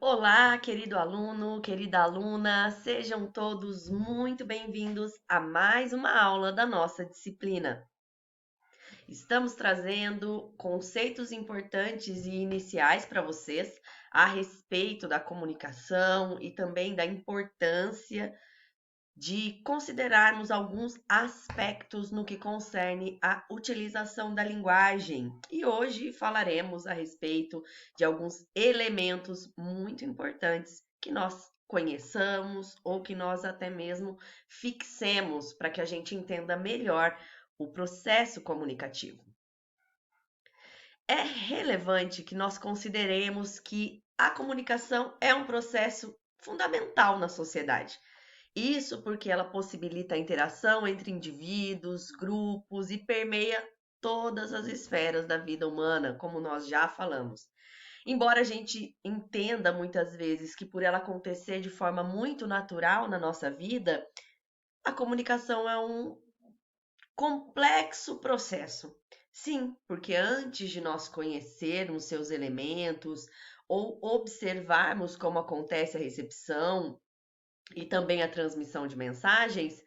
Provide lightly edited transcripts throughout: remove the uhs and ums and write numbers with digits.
Olá, querido aluno, querida aluna, sejam todos muito bem-vindos a mais uma aula da nossa disciplina. Estamos trazendo conceitos importantes e iniciais para vocês a respeito da comunicação e também da importância de considerarmos alguns aspectos no que concerne à utilização da linguagem. E hoje falaremos a respeito de alguns elementos muito importantes que nós conheçamos ou que nós até mesmo fixemos para que a gente entenda melhor o processo comunicativo. É relevante que nós consideremos que a comunicação é um processo fundamental na sociedade. Isso porque ela possibilita a interação entre indivíduos, grupos e permeia todas as esferas da vida humana, como nós já falamos. Embora a gente entenda muitas vezes que por ela acontecer de forma muito natural na nossa vida, a comunicação é um complexo processo. Sim, porque antes de nós conhecermos seus elementos ou observarmos como acontece a recepção e também a transmissão de mensagens,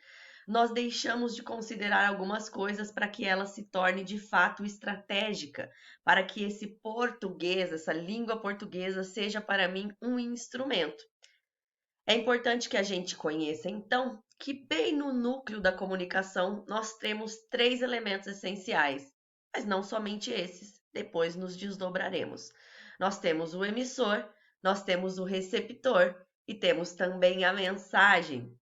nós deixamos de considerar algumas coisas para que ela se torne de fato estratégica, para que esse português, essa língua portuguesa, seja para mim um instrumento. É importante que a gente conheça, então, que bem no núcleo da comunicação nós temos três elementos essenciais, mas não somente esses, depois nos desdobraremos. Nós temos o emissor, nós temos o receptor e temos também a mensagem,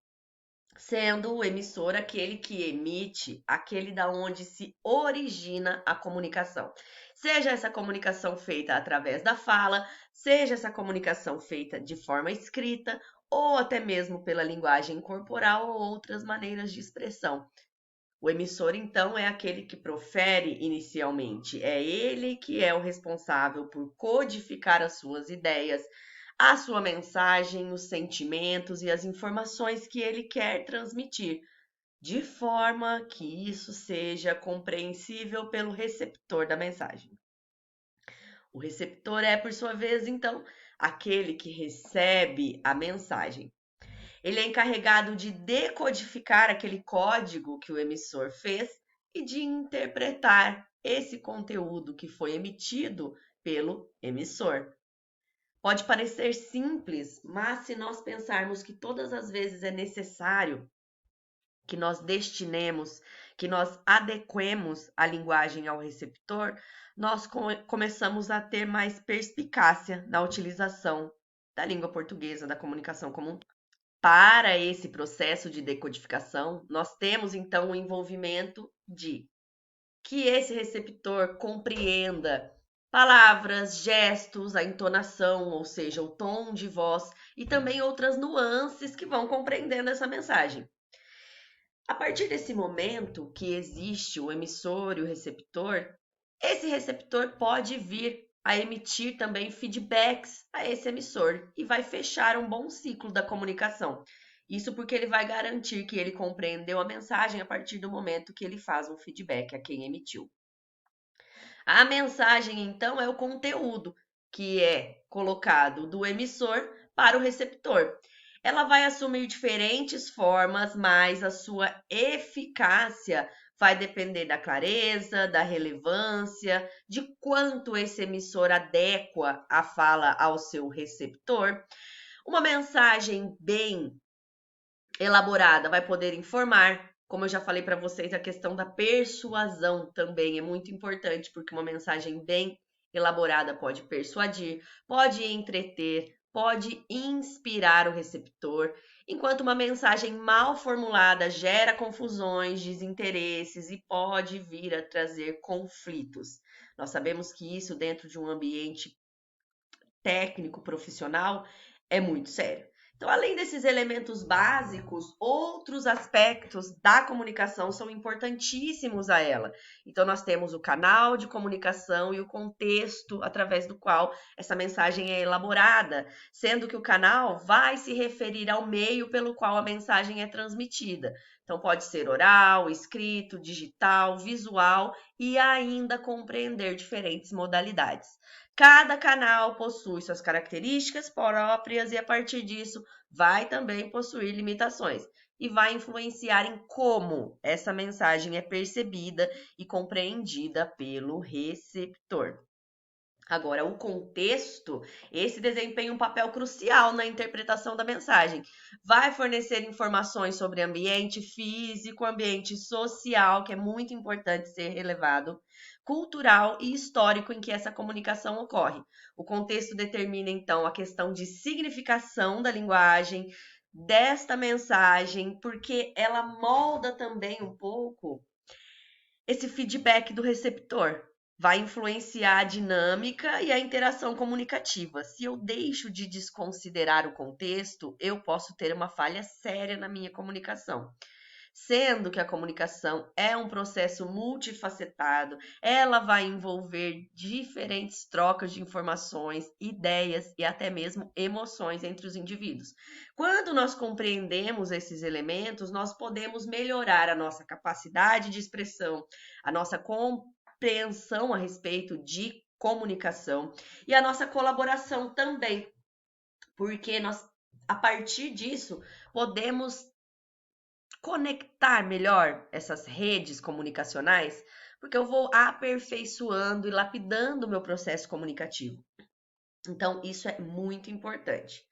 sendo o emissor aquele que emite, aquele da onde se origina a comunicação. Seja essa comunicação feita através da fala, seja essa comunicação feita de forma escrita, ou até mesmo pela linguagem corporal ou outras maneiras de expressão. O emissor, então, é aquele que profere inicialmente, é ele que é o responsável por codificar as suas ideias, a sua mensagem, os sentimentos e as informações que ele quer transmitir, de forma que isso seja compreensível pelo receptor da mensagem. O receptor é, por sua vez, então, aquele que recebe a mensagem. Ele é encarregado de decodificar aquele código que o emissor fez e de interpretar esse conteúdo que foi emitido pelo emissor. Pode parecer simples, mas se nós pensarmos que todas as vezes é necessário que nós destinemos, que nós adequemos a linguagem ao receptor, nós começamos a ter mais perspicácia na utilização da língua portuguesa, da comunicação como um todo. Para esse processo de decodificação, nós temos então o envolvimento de que esse receptor compreenda palavras, gestos, a entonação, ou seja, o tom de voz e também outras nuances que vão compreendendo essa mensagem. A partir desse momento que existe o emissor e o receptor, esse receptor pode vir a emitir também feedbacks a esse emissor e vai fechar um bom ciclo da comunicação. Isso porque ele vai garantir que ele compreendeu a mensagem a partir do momento que ele faz um feedback a quem emitiu. A mensagem, então, é o conteúdo que é colocado do emissor para o receptor. Ela vai assumir diferentes formas, mas a sua eficácia vai depender da clareza, da relevância, de quanto esse emissor adequa a fala ao seu receptor. Uma mensagem bem elaborada vai poder informar. Como eu já falei para vocês, a questão da persuasão também é muito importante, porque uma mensagem bem elaborada pode persuadir, pode entreter, pode inspirar o receptor, enquanto uma mensagem mal formulada gera confusões, desinteresses e pode vir a trazer conflitos. Nós sabemos que isso, dentro de um ambiente técnico, profissional, é muito sério. Então, além desses elementos básicos, outros aspectos da comunicação são importantíssimos a ela. Então, nós temos o canal de comunicação e o contexto através do qual essa mensagem é elaborada, sendo que o canal vai se referir ao meio pelo qual a mensagem é transmitida. Então, pode ser oral, escrito, digital, visual e ainda compreender diferentes modalidades. Cada canal possui suas características próprias e, a partir disso, vai também possuir limitações e vai influenciar em como essa mensagem é percebida e compreendida pelo receptor. Agora, o contexto, esse desempenha um papel crucial na interpretação da mensagem. Vai fornecer informações sobre ambiente físico, ambiente social, que é muito importante ser relevado, cultural e histórico em que essa comunicação ocorre. O contexto determina, então, a questão de significação da linguagem, desta mensagem, porque ela molda também um pouco esse feedback do receptor. Vai influenciar a dinâmica e a interação comunicativa. Se eu deixo de desconsiderar o contexto, eu posso ter uma falha séria na minha comunicação. Sendo que a comunicação é um processo multifacetado, ela vai envolver diferentes trocas de informações, ideias e até mesmo emoções entre os indivíduos. Quando nós compreendemos esses elementos, nós podemos melhorar a nossa capacidade de expressão, a nossa compreensão a respeito de comunicação e a nossa colaboração também, porque nós, a partir disso, podemos conectar melhor essas redes comunicacionais, porque eu vou aperfeiçoando e lapidando o meu processo comunicativo. Então, isso é muito importante.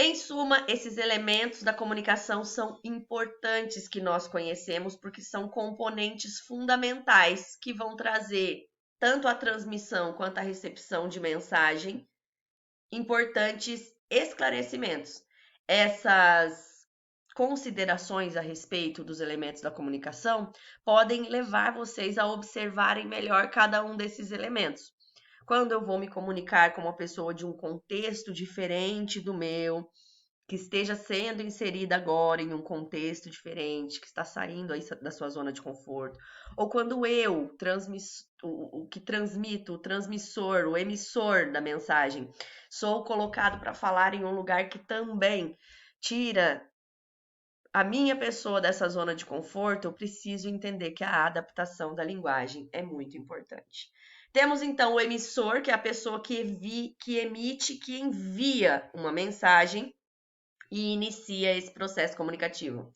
Em suma, esses elementos da comunicação são importantes que nós conhecemos, porque são componentes fundamentais que vão trazer tanto a transmissão quanto a recepção de mensagem, importantes esclarecimentos. Essas considerações a respeito dos elementos da comunicação podem levar vocês a observarem melhor cada um desses elementos. Quando eu vou me comunicar com uma pessoa de um contexto diferente do meu, que esteja sendo inserida agora em um contexto diferente, que está saindo aí da sua zona de conforto, ou quando eu, o que transmito, o transmissor, o emissor da mensagem, sou colocado para falar em um lugar que também tira a minha pessoa dessa zona de conforto, eu preciso entender que a adaptação da linguagem é muito importante. Temos então o emissor, que é a pessoa que emite, que envia uma mensagem e inicia esse processo comunicativo.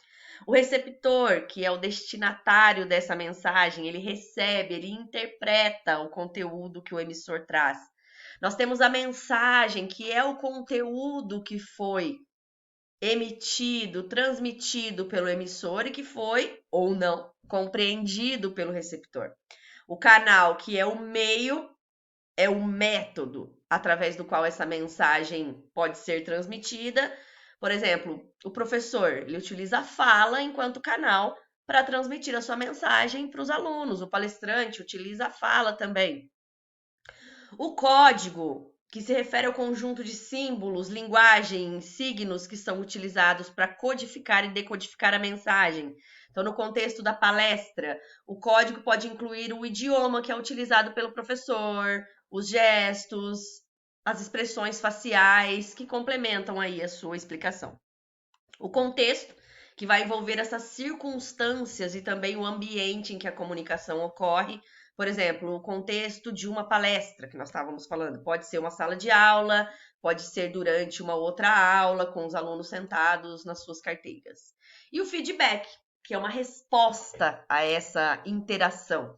O receptor, que é o destinatário dessa mensagem, ele recebe, ele interpreta o conteúdo que o emissor traz. Nós temos a mensagem, que é o conteúdo que foi emitido, transmitido pelo emissor e que foi, ou não, compreendido pelo receptor. O canal, que é o meio, é o método através do qual essa mensagem pode ser transmitida. Por exemplo, o professor, ele utiliza a fala enquanto canal para transmitir a sua mensagem para os alunos. O palestrante utiliza a fala também. O código, que se refere ao conjunto de símbolos, linguagem, signos que são utilizados para codificar e decodificar a mensagem. Então, no contexto da palestra, o código pode incluir o idioma que é utilizado pelo professor, os gestos, as expressões faciais que complementam aí a sua explicação. O contexto, que vai envolver essas circunstâncias e também o ambiente em que a comunicação ocorre. Por exemplo, o contexto de uma palestra que nós estávamos falando. Pode ser uma sala de aula, pode ser durante uma outra aula, com os alunos sentados nas suas carteiras. E o feedback, que é uma resposta a essa interação.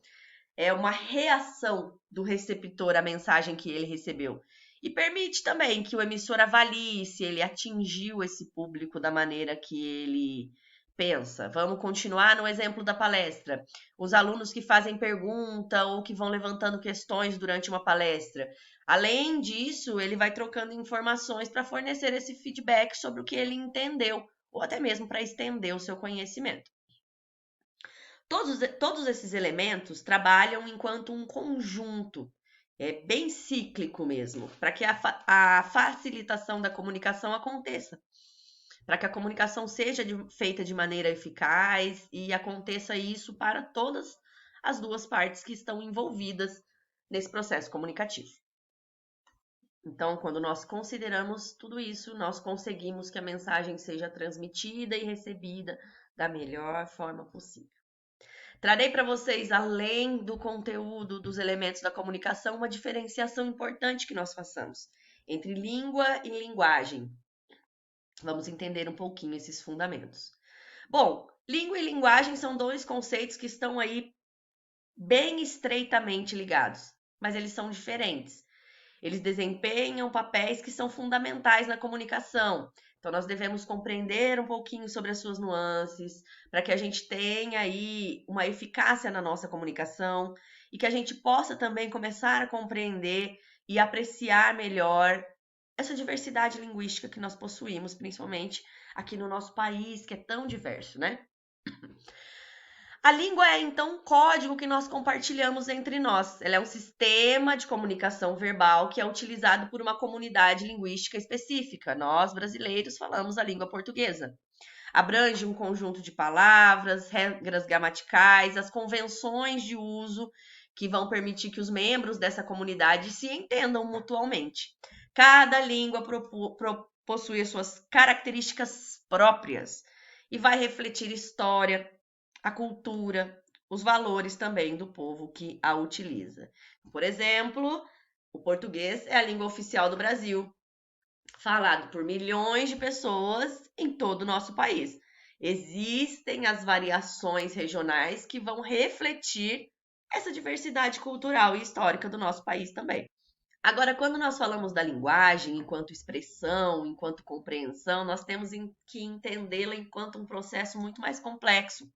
É uma reação do receptor à mensagem que ele recebeu. E permite também que o emissor avalie se ele atingiu esse público da maneira que ele pensa. Vamos continuar no exemplo da palestra. Os alunos que fazem pergunta ou que vão levantando questões durante uma palestra. Além disso, ele vai trocando informações para fornecer esse feedback sobre o que ele entendeu, ou até mesmo para estender o seu conhecimento. Todos esses elementos trabalham enquanto um conjunto, bem cíclico mesmo, para que a facilitação da comunicação aconteça, para que a comunicação seja feita de maneira eficaz e aconteça isso para todas as duas partes que estão envolvidas nesse processo comunicativo. Então, quando nós consideramos tudo isso, nós conseguimos que a mensagem seja transmitida e recebida da melhor forma possível. Trarei para vocês, além do conteúdo dos elementos da comunicação, uma diferenciação importante que nós façamos entre língua e linguagem. Vamos entender um pouquinho esses fundamentos. Bom, língua e linguagem são dois conceitos que estão aí bem estreitamente ligados, mas eles são diferentes. Eles desempenham papéis que são fundamentais na comunicação. Então, nós devemos compreender um pouquinho sobre as suas nuances, para que a gente tenha aí uma eficácia na nossa comunicação e que a gente possa também começar a compreender e apreciar melhor essa diversidade linguística que nós possuímos, principalmente aqui no nosso país, que é tão diverso, né? A língua é então um código que nós compartilhamos entre nós. Ela é um sistema de comunicação verbal que é utilizado por uma comunidade linguística específica. Nós, brasileiros, falamos a língua portuguesa. Abrange um conjunto de palavras, regras gramaticais, as convenções de uso que vão permitir que os membros dessa comunidade se entendam mutualmente. Cada língua possui as suas características próprias e vai refletir história, a cultura, os valores também do povo que a utiliza. Por exemplo, o português é a língua oficial do Brasil, falado por milhões de pessoas em todo o nosso país. Existem as variações regionais que vão refletir essa diversidade cultural e histórica do nosso país também. Agora, quando nós falamos da linguagem enquanto expressão, enquanto compreensão, nós temos que entendê-la enquanto um processo muito mais complexo,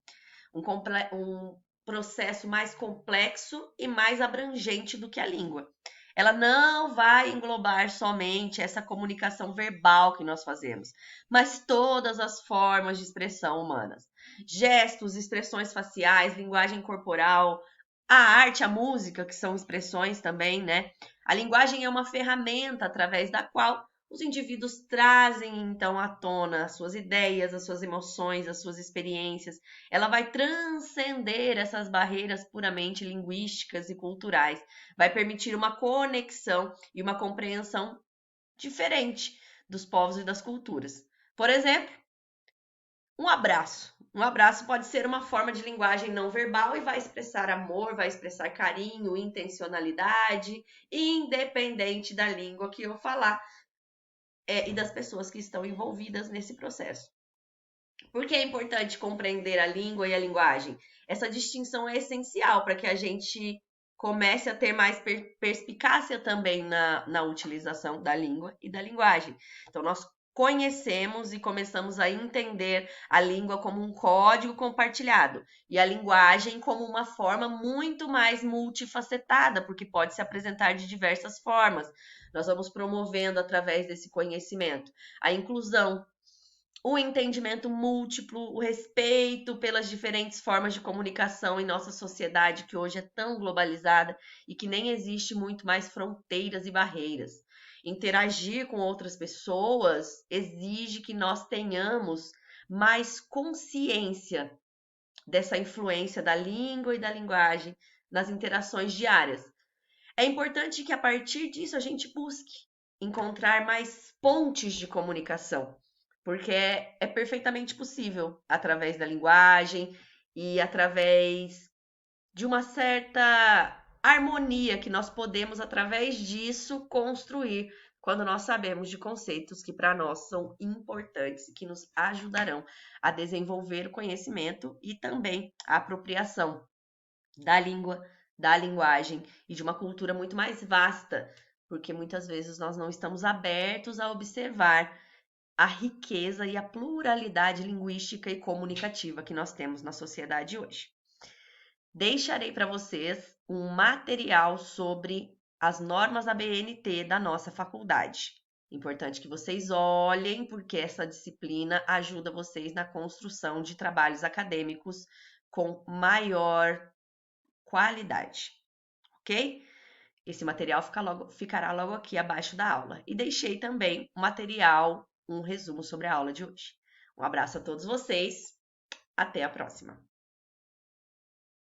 um processo mais complexo e mais abrangente do que a língua. Ela não vai englobar somente essa comunicação verbal que nós fazemos, mas todas as formas de expressão humanas. Gestos, expressões faciais, linguagem corporal, a arte, a música, que são expressões também, né? A linguagem é uma ferramenta através da qual os indivíduos trazem então à tona as suas ideias, as suas emoções, as suas experiências. Ela vai transcender essas barreiras puramente linguísticas e culturais, vai permitir uma conexão e uma compreensão diferente dos povos e das culturas. Por exemplo, um abraço. Um abraço pode ser uma forma de linguagem não verbal e vai expressar amor, vai expressar carinho, intencionalidade, independente da língua que eu falar e das pessoas que estão envolvidas nesse processo. Por que é importante compreender a língua e a linguagem? Essa distinção é essencial para que a gente comece a ter mais perspicácia também na utilização da língua e da linguagem. Então, nós conhecemos e começamos a entender a língua como um código compartilhado e a linguagem como uma forma muito mais multifacetada, porque pode se apresentar de diversas formas. Nós vamos promovendo através desse conhecimento a inclusão, o entendimento múltiplo, o respeito pelas diferentes formas de comunicação em nossa sociedade, que hoje é tão globalizada e que nem existe muito mais fronteiras e barreiras. Interagir com outras pessoas exige que nós tenhamos mais consciência dessa influência da língua e da linguagem nas interações diárias. É importante que a partir disso a gente busque encontrar mais pontes de comunicação, porque é perfeitamente possível através da linguagem e através de uma certa harmonia que nós podemos, através disso, construir quando nós sabemos de conceitos que para nós são importantes e que nos ajudarão a desenvolver o conhecimento e também a apropriação da língua, da linguagem e de uma cultura muito mais vasta, porque muitas vezes nós não estamos abertos a observar a riqueza e a pluralidade linguística e comunicativa que nós temos na sociedade hoje. Deixarei para vocês um material sobre as normas ABNT da nossa faculdade. Importante que vocês olhem, porque essa disciplina ajuda vocês na construção de trabalhos acadêmicos com maior qualidade, ok? Esse material ficará logo aqui abaixo da aula. E deixei também o material, um resumo sobre a aula de hoje. Um abraço a todos vocês, até a próxima!